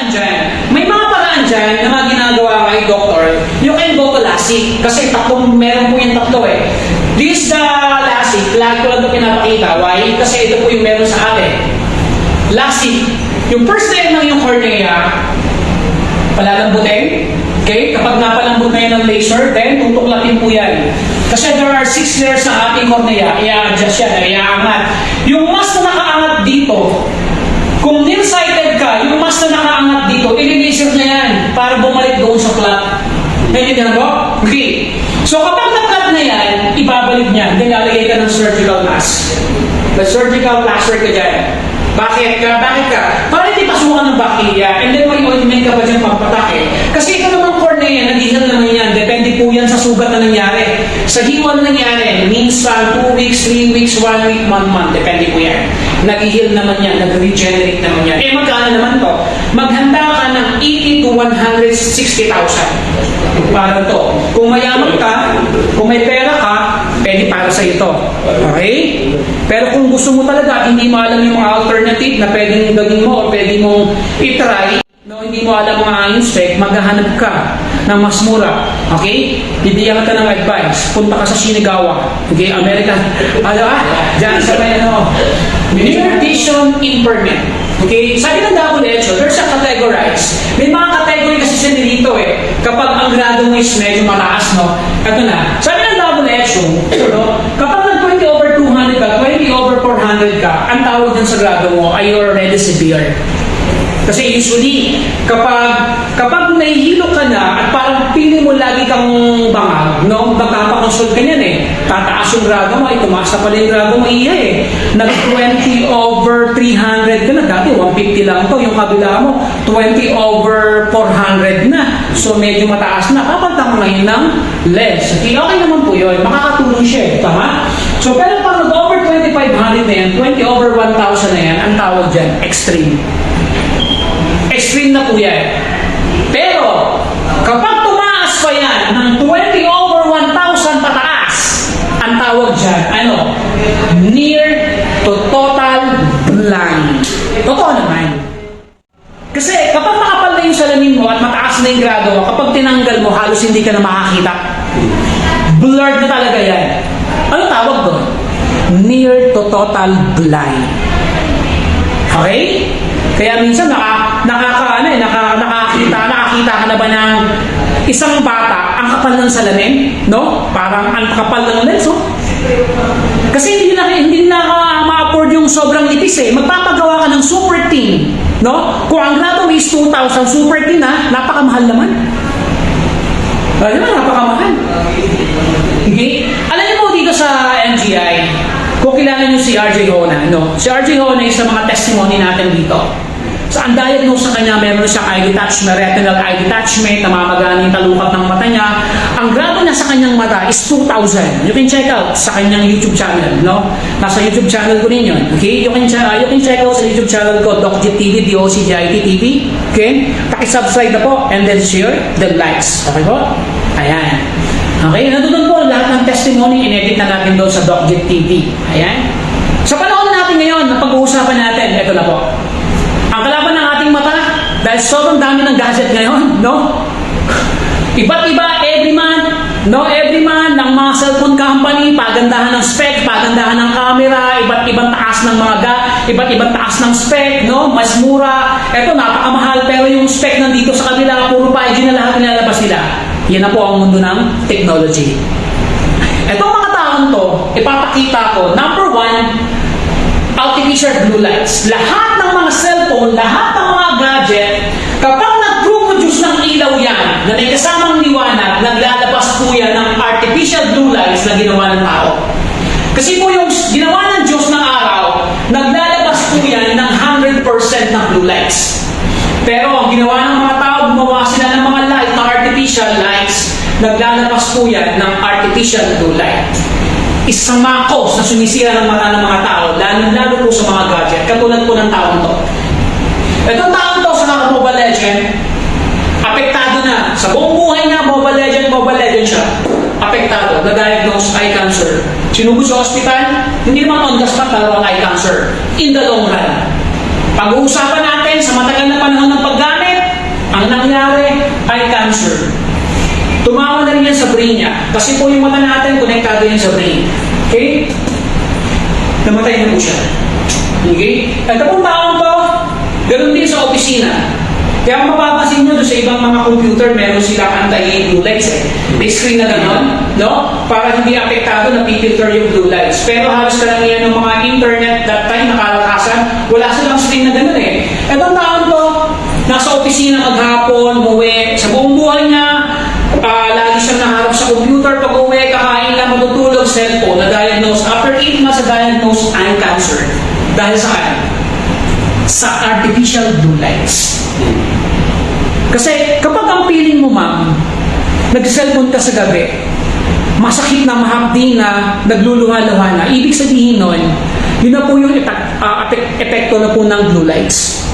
dyan. May mga paraan dyan na mga ginagawa kay doctor. You can go to LASIK. Kasi meron po yung tatlo eh. This the LASIK. Lagi ko lang ito pinapakita. Why? Kasi ito po yung meron sa atin. LASIK. Yung first time ng yung cornea, palalambutin. Okay? Kapag napalambot na yan ng laser, then tutuklatin po yan. Kasi there are 6 layers sa ating cornea. I-adjust yan, i-aangat. Yung mas na nakaangat dito, kung nearsighted ka, yung mas na nakaangat dito, i-laser na yan para bumalik doon sa flat. Naintindihan mo? Okay. So kapag na-flat na yan, ibabalik niyan. Then lalagay ka ng surgical mask. The surgical laser ka dyan. Bakit ka? Bakit ka? Para hindi pasukan ng bacteria. And then may ointment ka pa dyan pampatake. Kasi ito naman cornea, nag-ihal naman yan. Depende po yan sa sugat na nangyari. Sa hiwan nangyari, minsan 2 weeks, 3 weeks, 1 week, 1 month. Depende po yan. Nag-ihal naman yan. Nag-regenerate naman yan. Eh magkano naman to? Maghanda ka ng 80 to 160,000. Para to. Kung mayaman ka, kung may pera ka, pwede para sa ito. Okay? Pero kung gusto mo talaga, hindi mo alam yung mga alternative na pwedeng gawin mo o pwede mong itry, no, hindi mo alam mga inspect, maghahanap ka ng mas mura. Okay? Bibigyan ka ng advice. Punta ka sa Shinagawa. Okay? American. Diyan sa may near vision impairment. Okay? Sabi ng WHO, there's a categorize. May mga category kasi sila dito eh. Kapag ang grado mo is medyo mataas, no? Ito na. Sabi ng WHO, no? Kapag nag 20 over 200 ka, 20 over 400 ka, ang tawag dyan sa grado mo ay already severe. Kasi usually, kapag nahihilo ka na at parang pili mo lagi kang bangag, no? Magpapakonsult ka niyan eh. Tataas yung grado mo, tumaas na pala yung grado mo, iya eh. Nag-20 over 300 ka na, dati 150 lang to, yung kabila mo, 20 over 400 na. So medyo mataas na, papalta mo ngayon ng less. Okay, okay naman po yun, makakatulong siya eh, tama? So pero pag nag-over 2,500 na yan, 20 over 1,000 na yan, ang tawag dyan, extreme. Extreme na po yan. Pero, kapag tumaas pa yan ng 20 over 1,000 pataas, ang tawag dyan, ano? Near to total blind. Totoo naman. Kasi kapag makapal na yung salamin mo at mataas na yung grado mo, kapag tinanggal mo, halos hindi ka na makakita. Blurred na talaga yan. Ano tawag doon? Near to total blind. Okay? Kaya minsan nakakita ka na ba ng isang bata ang kapal ng salamin, no? Parang ang kapal ng lens, oh. Kasi hindi na ma-afford yung sobrang nipis eh. Magpapagawa ka ng super thin, no? Kung ang grado is 2,000 super thin, napakamahal naman. Di ba? Napakamahal. Okay? Alam niyo po dito sa NGI, kung kilala niyo si RJ Hona, no? Si RJ Hona ay sa mga testimony natin dito. So, ang diagnose sa kanya, meron siyang eye detachment, retinal eye detachment, namamagana yung talukat ng mata niya. Ang grado niya sa kanyang mata is 2,000. You can check out sa kanyang YouTube channel, no? Nasa YouTube channel ko rin yun. Okay? You can check out sa YouTube channel ko, DocJit TV, DOCJIT TV. Okay? Pakisubscribe na po, and then share, then likes. Okay po? Ayan. Okay? Nandun po lahat ng testimony, in-edit na natin doon sa DocJit TV. Ayan. Sa panahon natin ngayon, na pag-uusapan natin, ito na po. Ang kalaban ng ating mata, dahil sobrang dami ng gadget ngayon, no? Iba't iba, every month, ng mga cellphone company, pagandahan ng spec, pagandahan ng camera, iba't ibang taas ng iba't ibang taas ng spec, no? Mas mura. Ito, napakamahal, pero yung spec nandito sa kabila, puro 5G na lahat nilalabas nila. Yan na po ang mundo ng technology. Itong mga taon to, ipapakita ko, number 1, artificial blue lights. Lahat ng mga cellphone, lahat ng mga gadget, kapag nag-produce ng ilaw yan, na may kasamang liwanag, naglalabas po yan ng artificial blue lights na ginawa ng tao. Kasi po yung ginawa ng Diyos ng araw, naglalabas po yan ng 100% ng blue lights. Pero ang ginawa ng mga tao, gumawa sila ng mga light, na artificial lights, naglalabas po yan ng artificial blue light. Isang mga cause na sumisira ng mata ng mga tao, lalo po sa mga gadget, katulad po ng taong to. Itong taong to sa mga Mobile Legend, apektado na. Sa buong buhay niya, Mobile Legend siya. Apektado, na-diagnose eye cancer. Sinugod sa hospital, hindi naman on the spot ang eye cancer. In the long run. Pag-uusapan natin sa matagal na panahon ng paggamit, ang nangyari ay cancer. Tumawa na rin yan sa brain niya. Kasi po yung mata natin, konektado yan sa brain. Okay? Namatay na po siya. Okay? Ito pong taong to, ganoon din sa opisina. Kaya kung mapapansin nyo doon sa ibang mga computer, meron silang anti-blue lights eh. May screen na gano'n, no? Para hindi apektado na pipilter yung blue lights. Pero halos karamihan ng mga internet that time nakalakasan, wala silang screen na gano'n eh. Etong taon to, nasa opisina maghapon, umuwi, sa buong buhay niya, lagi siyang naharap sa computer, pag uwi, kakain lang, matutulog, cellphone, na-diagnose. After 8 months, na-diagnose ang cancer. Dahil saan? Sa artificial blue lights. Kasi kapag ang feeling mo, ma'am, nag-cellphone ka sa gabi, masakit na, mahapdi na, nagluluha-luha na, ibig sabihin nun, yun na po yung epekto na po ng blue lights.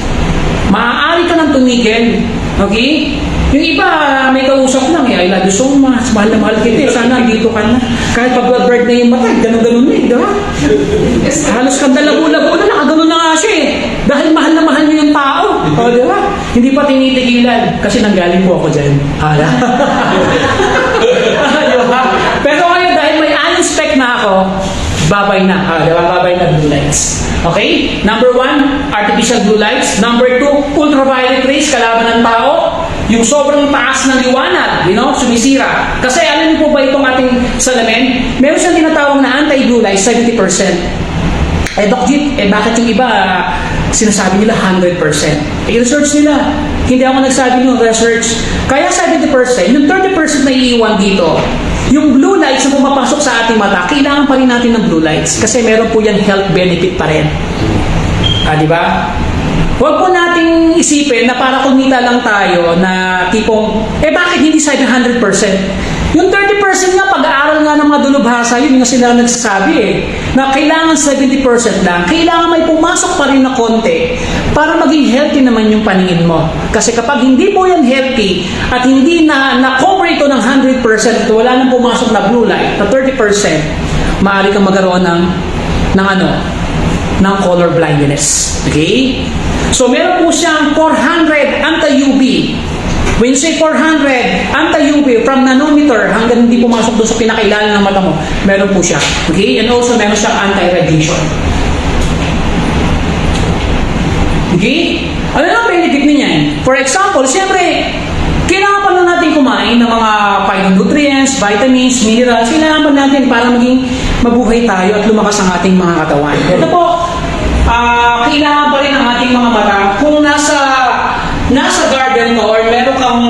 Maaari ka nang tumigil. Okay? Yung iba, may kausap lang eh, I love you so much, mahal na mahal kita, sana dito ka na. Kahit pag-bird na yung mata, ganun-ganun na eh, di ba? Halos kang labo-labo na, nakaganon na nga siya eh. Dahil mahal na mahal niyo yung tao. O, di ba? Hindi pa tinitigilan, kasi nanggaling po ako dyan. Hala? Di ba? Pero ngayon, dahil may unspec na ako, babay na. Di ba? Babay na blue lights. Okay? Number 1, artificial blue lights. Number 2, ultraviolet rays, kalaban ng tao. Yung sobrang taas ng liwanag, sumisira. Kasi alam niyo po ba itong ating salamin? Meron siyang tinatawag na anti-blue light, 70%. Doc Jeep, bakit yung iba sinasabi nila 100%? I-research nila. Hindi ako nagsabi nung research. Kaya 70%, yung 30% na iiwan dito, yung blue lights na pumapasok sa ating mata, kailangan pa rin natin ng blue lights kasi meron po yan health benefit pa rin. Di ba? Huwag po nating isipin na para kumita lang tayo na tipong, bakit hindi sa 100%? Yung 30% nga, pag-aaral nga ng mga dulubhasa, yun nga sila nagsasabi na kailangan 70% lang, kailangan may pumasok pa rin na konti para maging healthy naman yung paningin mo. Kasi kapag hindi po yan healthy at hindi na-cover ito ng 100%, wala nang pumasok na blue light, na 30%, maaari kang magkaroon ng color blindness. Okay? So, meron po siyang 400 anti-UV. When you say 400 anti-UV from nanometer hanggang hindi pumasok doon sa pinakailalim ng mata mo, meron po siya. Okay? And also, meron siyang anti-radiation. Okay? Ano ang benefit niya? For example, siyempre, kailangan pa lang natin kumain ng mga phytonutrients, vitamins, minerals. Kailangan pa natin para maging mabuhay tayo at lumakas ang ating mga katawan. Ito po, kailangan pa rin ang ating mga mata kung nasa garden ka or meron kang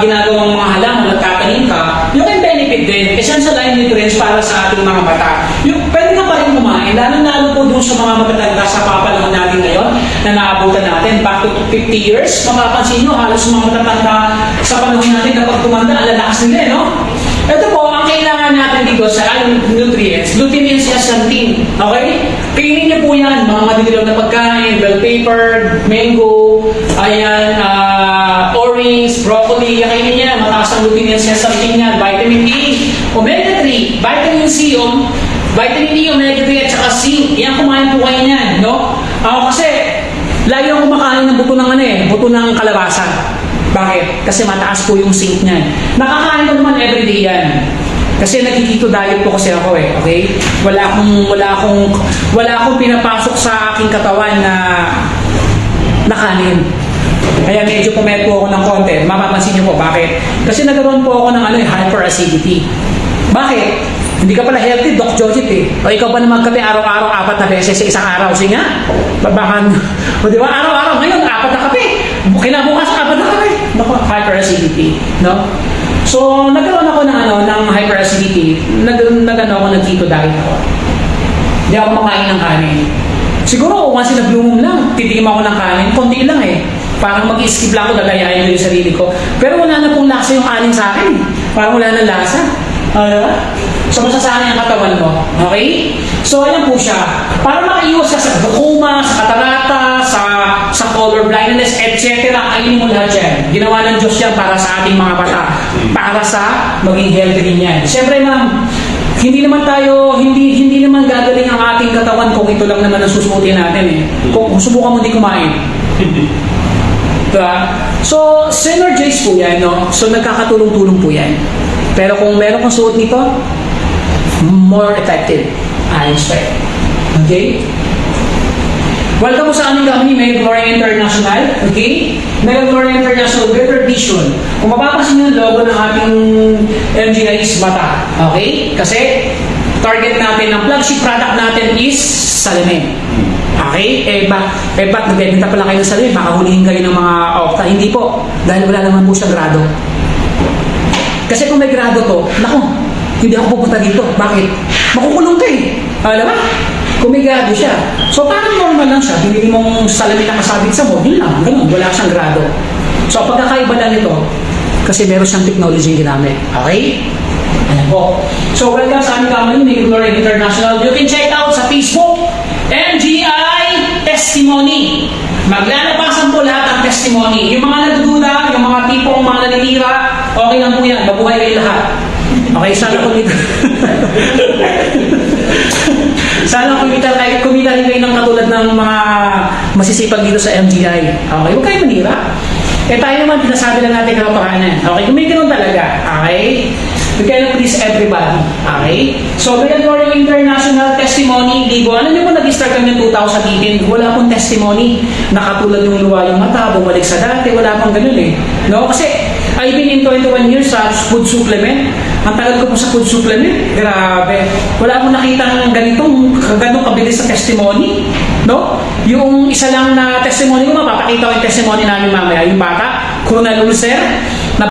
ginagawang mga halaman at tatanim ka, yung benefit din, essential nutrients para sa ating mga mata. Yung pwede ka pa rin kumain, lalo po dun sa mga matatanda sa papanahon natin ngayon na naabutan natin, back to 50 years, mapapansin nyo, halos mga matatanda sa panahon natin kapag tumanda, ang lalakas nila, no? Ito po, ang kailangan natin dito sa nutrients, lutein and zeaxanthin. Okay? Kainin niyo po yan, mga madidilaw na pagkain, bell pepper, mango, orange, broccoli, kainin niya, mataas ang lutein and zeaxanthin yan, vitamin E, omega-3, vitamin C, vitamin E, omega-3 at saka zinc. Yan, kumain po kayo niyan, no? Kasi, lagi akong kumakain ng buto ng kalabasa. Bakit? Kasi mataas po yung zinc niyan. Nakakain ko naman everyday yan. Kasi nagkikito diet po kasi ako okay? Wala akong pinapasok sa aking katawan na kanin. Kaya medyo pumayat po ako ng konti. Mapapansin niyo po, bakit? Kasi nagkaroon po ako ng hyperacidity. Bakit? Hindi ka pala healthy, Doc Jojit O ikaw pa naman kape araw-araw 4 na beses sa isang araw. Sige nga, babakan. O di ba, araw-araw ngayon, 4 na kape. Kinabukas, 4 na kape. Naku, hyperacidity. No? So, nagkaroon ako ng hyperacidity. Nag-keto diet ako. Hindi ako makain ng kanin. Siguro, once in a blue moon lang, titikim ako ng kanin. Konti lang Parang mag-skip lang ako, dagayain ko yung sarili ko. Pero wala na pong lasa yung kanin sa akin. Parang wala na lasa. Diba? So, masasana yung katawan mo. Okay? So, ayan po siya. Para makaiwas ka sa glaucoma, sa katarata, sa color blindness, etc. Ayun mo lahat yan. Ginawa ng Diyos yan para sa ating mga mata. Para sa maging healthy rin yan. Siyempre, ma'am, hindi naman gagaling ang ating katawan kung ito lang naman ang susuotin natin Kung subukan mo di kumain. Diba? So, synergize po yan, no? So, nagkakatulong-tulong po yan. Pero kung meron kang suot nito, more effective. Ayon sa'yo. Okay? Welcome po sa aming company, Mega Glory International. Okay? Mega Glory International, better vision. Kung mapapasin nyo yung logo ng ating MGI is mata. Okay? Kasi, target natin, ang flagship product natin is salamin. Okay? Ba't nagbebenta pala kayo ng salamin? Baka hulihin kayo ng mga okta. Hindi po. Dahil wala naman po siya grado. Kasi kung may grado to, naku, hindi ako pupunta dito. Bakit? Makukulong ka eh. Alam ba? Kung may grado siya. So parang normal lang siya. Binili mong salamin na kasabit sa mo, yun lang. Ganun, wala siyang grado. So pagkakaiba lang ito, kasi meron siyang technology yung ginamit. Okay? Ayan po. So welcome sa aming company, Mega Glory International. You can check out sa Facebook, MGI Testimony. Maglalabasan po lahat ng testimony. Yung mga nagdududa, yung mga tipong mga nanitira, okay lang po yan. Mabuhay kayo lahat. Okay, sana kumita. Sana kumita rin kayo ng katulad ng mga masisipag dito sa MGI. Okay, huwag kayo manira. Eh tayo naman, pinasabi lang natin katotohanan. Okay, kung may ganun talaga. Okay? We cannot please everybody. Okay? So, Mega Glory International Testimony Ligo. Ano nyo po nag-start kami ng 2018? Wala pong testimony. Nakatulad yung luwa yung mata, bumalik sa dati. Wala pong ganun eh. No? Kasi, I've been in 21 years sa food supplement. Ang tagal ko po sa food supplement. Grabe. Wala akong nakitang ganitong kabilis sa testimony. No? Yung isa lang na testimony ko, mapapakita ko yung testimony namin mamaya. Yung bata, coronal ulcer.